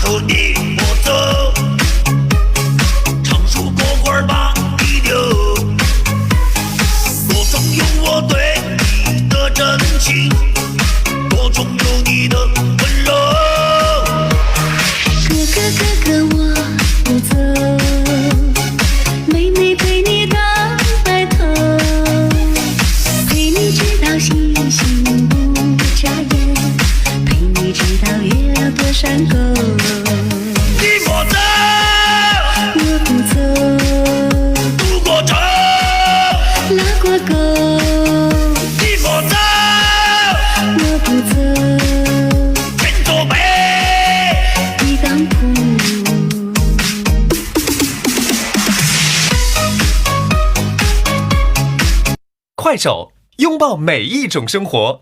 有你我走，长树果块把你留，多中有我对你的真情，多中有你的温柔。哥哥哥哥我不走，妹妹陪你到白头，陪你直到星星不眨眼，陪你直到越过山沟。你莫走，我不走，渡过城，拉过沟。你莫走，我不走，天作美。一当铺。快手，拥抱每一种生活。